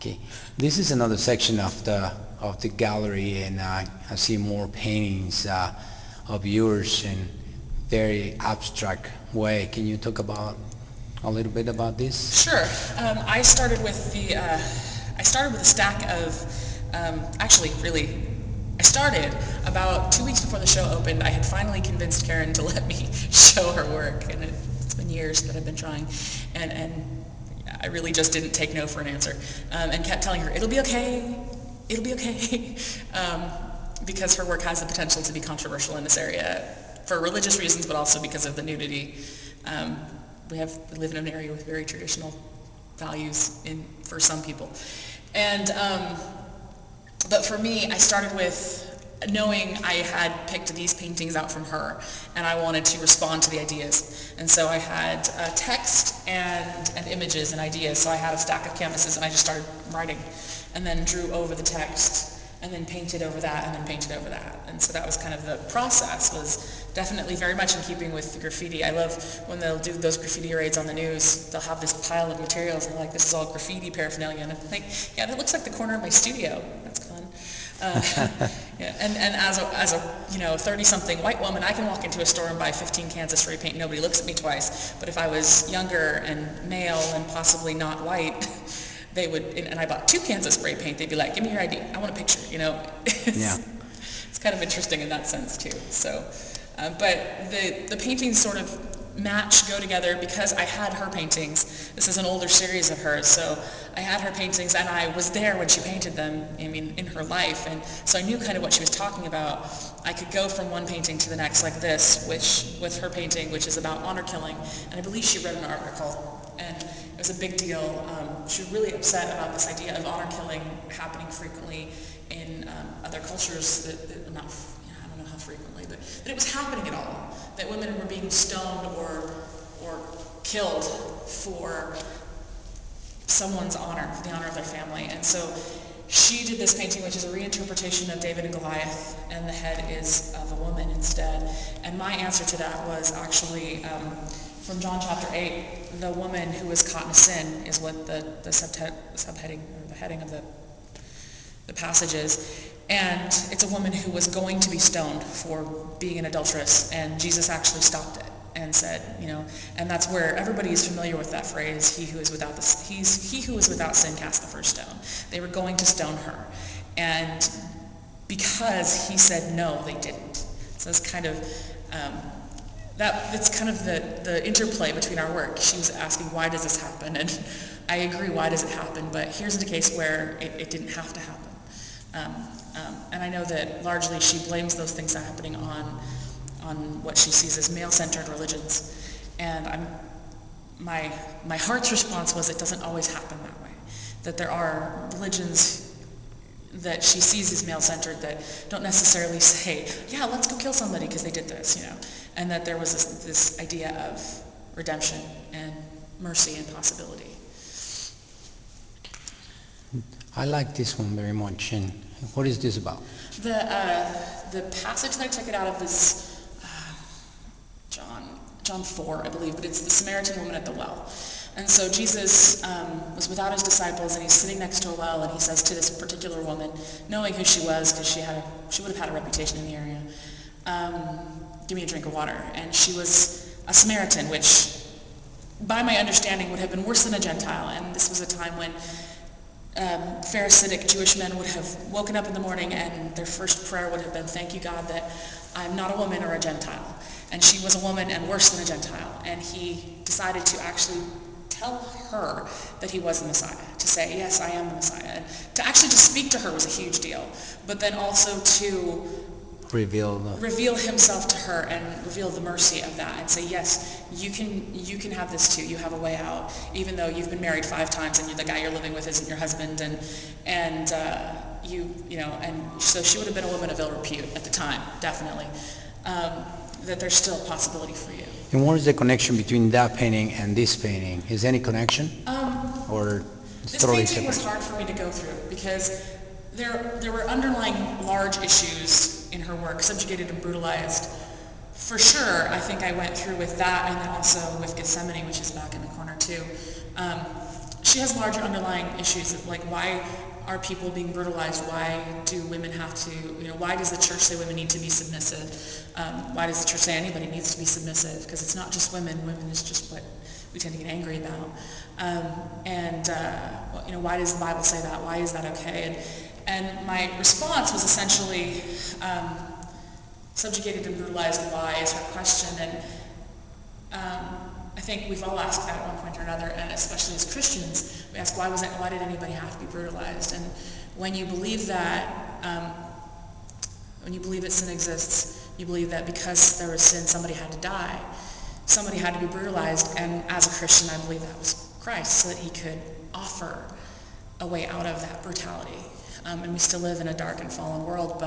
Okay, this is another section of the gallery, and I see more paintings of yours in very abstract way. Can you talk about a little bit about this? Sure. I started with a stack of, actually, really, I started about 2 weeks before the show opened. I had finally convinced Karen to let me show her work, and it's been years that I've been trying, and I really just didn't take no for an answer, and kept telling her, it'll be okay, because her work has the potential to be controversial in this area for religious reasons, but also because of the nudity. We live in an area with very traditional values for some people. And, but for me, I started with knowing I had picked these paintings out from her, and I wanted to respond to the ideas. And so I had text and images and ideas. So I had a stack of canvases, and I just started writing, and then drew over the text, and then painted over that, and then painted over that. And so that was kind of the process, was definitely very much in keeping with graffiti. I love when they'll do those graffiti raids on the news, they'll have this pile of materials, and they're like, this is all graffiti paraphernalia. And I'm like, yeah, that looks like the corner of my studio. That's fun. Yeah, and as a 30-something white woman, I can walk into a store and buy 15 cans of spray paint. Nobody looks at me twice. But if I was younger and male and possibly not white, they would, and I bought 2 cans of spray paint, they'd be like, give me your ID, I want a picture, Yeah. It's kind of interesting in that sense too. So, but the paintings sort of go together because I had her paintings. This is an older series of hers, so I had her paintings, and I was there when she painted them, in her life, and so I knew kind of what she was talking about. I could go from one painting to the next like this, with her painting, which is about honor killing, and I believe she read an article, and it was a big deal. She was really upset about this idea of honor killing happening frequently in other cultures that not, I don't know how frequently, but that it was happening at all. That women were being stoned or killed for someone's honor, for the honor of their family. And so she did this painting, which is a reinterpretation of David and Goliath, and the head is of a woman instead. And my answer to that was actually from John chapter 8, the woman who was caught in a sin is what the subheading, or the heading of the passage is. And it's a woman who was going to be stoned for being an adulteress, and Jesus actually stopped it and said, and that's where everybody is familiar with that phrase, he who is without sin cast the first stone. They were going to stone her, and because he said no, they didn't. So it's kind of it's kind of the interplay between our work. She was asking, why does this happen? And I agree, why does it happen? But here's a case where it didn't have to happen. And I know that largely she blames those things happening on what she sees as male-centered religions. And my heart's response was, it doesn't always happen that way. That there are religions that she sees as male-centered that don't necessarily say, yeah, let's go kill somebody because they did this, And that there was this idea of redemption and mercy and possibility. I like this one very much. And what is this about? The passage that I took it out of is John 4, I believe, but it's the Samaritan woman at the well. And so Jesus was without his disciples, and he's sitting next to a well, and he says to this particular woman, knowing who she was, because she would have had a reputation in the area, give me a drink of water. And she was a Samaritan, which, by my understanding, would have been worse than a Gentile. And this was a time when Pharisaic Jewish men would have woken up in the morning, and their first prayer would have been, thank you, God, that I'm not a woman or a Gentile. And she was a woman and worse than a Gentile. And he decided to actually tell her that he was the Messiah, to say, yes, I am the Messiah. And to actually just speak to her was a huge deal. But then also to reveal himself to her and reveal the mercy of that, and say, yes, you can have this too. You have a way out, even though you've been married 5 times and the guy you're living with isn't your husband, and so she would have been a woman of ill repute at the time, definitely. That there's still a possibility for you. And what is the connection between that painting and this painting? Is there any connection? Or this painting was hard for me to go through because there were underlying large issues in her work, subjugated and brutalized. For sure, I think I went through with that, and then also with Gethsemane, which is back in the corner too. she has larger underlying issues of like, why are people being brutalized? Why do women have to, why does the church say women need to be submissive? Why does the church say anybody needs to be submissive? Because it's not just women. Women is just what we tend to get angry about. Why does the Bible say that? Why is that okay? And my response was essentially, subjugated and brutalized, why is her question. And I think we've all asked that at one point or another, and especially as Christians, we ask, why did anybody have to be brutalized? And when you believe that, when you believe that sin exists, you believe that because there was sin, somebody had to die, somebody had to be brutalized, and as a Christian, I believe that was Christ, so that he could offer a way out of that brutality. And we still live in a dark and fallen world,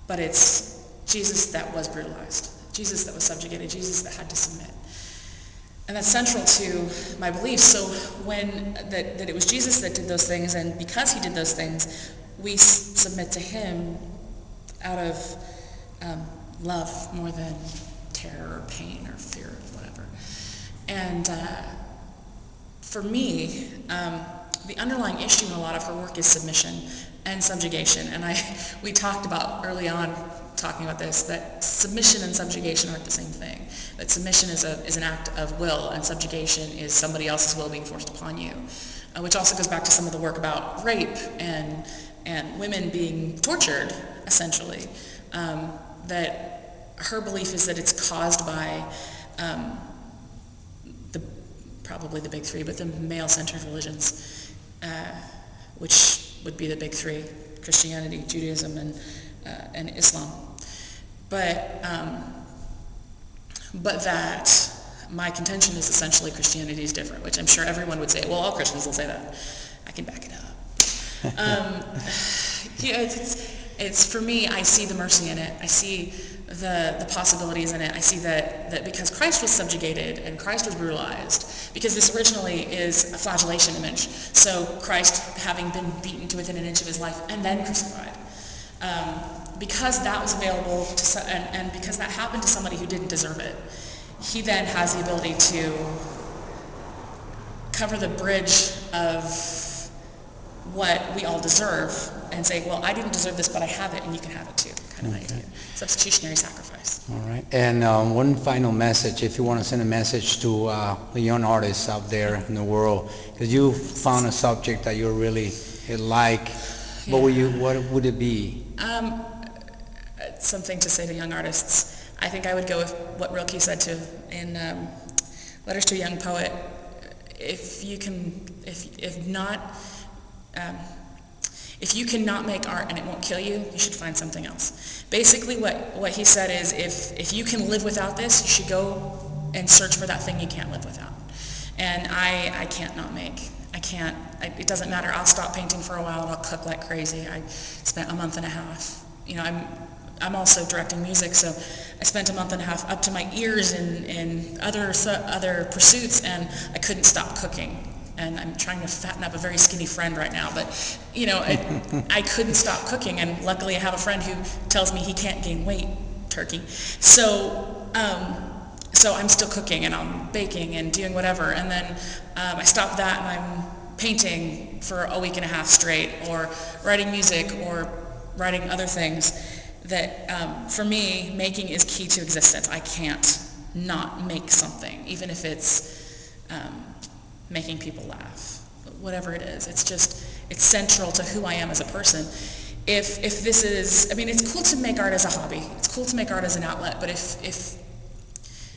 but it's Jesus that was brutalized, Jesus that was subjugated, Jesus that had to submit. And that's central to my belief. So that it was Jesus that did those things, and because he did those things, we submit to him out of love more than terror or pain or fear or whatever. And for me, the underlying issue in a lot of her work is submission and subjugation. And we talked about early on, talking about this, that submission and subjugation aren't the same thing. That submission is an act of will, and subjugation is somebody else's will being forced upon you. Which also goes back to some of the work about rape and women being tortured, essentially. That her belief is that it's caused by probably the big three, but the male-centered religions, which would be the big three: Christianity, Judaism, and Islam. But that my contention is essentially Christianity is different, which I'm sure everyone would say. Well, all Christians will say that. I can back it up. It's for me, I see the mercy in it. I see the possibilities in it. I see that because Christ was subjugated and Christ was brutalized, because this originally is a flagellation image. So Christ having been beaten to within an inch of his life and then crucified. Because that was available to, and because that happened to somebody who didn't deserve it, he then has the ability to cover the bridge of what we all deserve and say, well, I didn't deserve this, but I have it, and you can have it too, kind of idea. Substitutionary sacrifice. All right. And one final message, if you want to send a message to the young artists out there in the world, because you found a subject that you really like. Yeah. What would it be? Something to say to young artists. I think I would go with what Rilke said in Letters to a Young Poet. If you cannot make art and it won't kill you, you should find something else. Basically, what he said is, if you can live without this, you should go and search for that thing you can't live without. And I can't not make. I can't. It doesn't matter. I'll stop painting for a while and I'll cook like crazy. I spent a month and a half. I'm also directing music, so I spent a month and a half up to my ears in other pursuits, and I couldn't stop cooking. And I'm trying to fatten up a very skinny friend right now, but I couldn't stop cooking, and luckily I have a friend who tells me he can't gain weight, turkey. So I'm still cooking, and I'm baking and doing whatever, and then I stop that and I'm painting for a week and a half straight, or writing music, or writing other things. That for me, making is key to existence. I can't not make something, even if it's making people laugh, whatever it is. It's central to who I am as a person. If this is, it's cool to make art as a hobby. It's cool to make art as an outlet, but if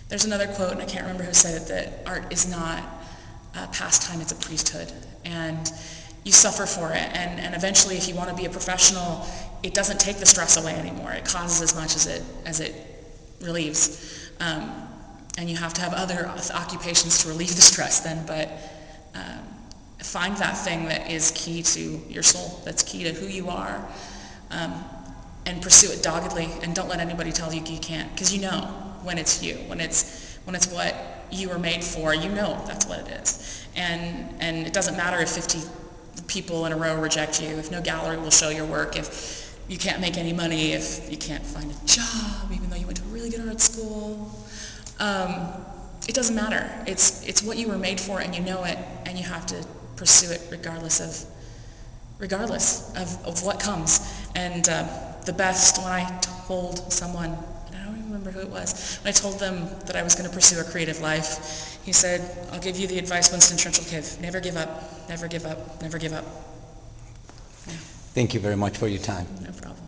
there's another quote, and I can't remember who said it, that art is not a pastime, it's a priesthood. And you suffer for it, and eventually, if you want to be a professional, it doesn't take the stress away anymore. It causes as much as it relieves, and you have to have other occupations to relieve the stress then. But find that thing that is key to your soul, that's key to who you are, and pursue it doggedly. And don't let anybody tell you you can't, because you know when it's you, when it's what you were made for. You know that's what it is, and it doesn't matter if 50 people in a row reject you, if no gallery will show your work, if you can't make any money, if you can't find a job, even though you went to a really good art school. it doesn't matter. It's what you were made for, and you know it, and you have to pursue it regardless of what comes. And the best, when I told someone, I don't even remember who it was, when I told them that I was going to pursue a creative life, he said, I'll give you the advice Winston Churchill gave: never give up, never give up, never give up. Yeah. Thank you very much for your time. No problem.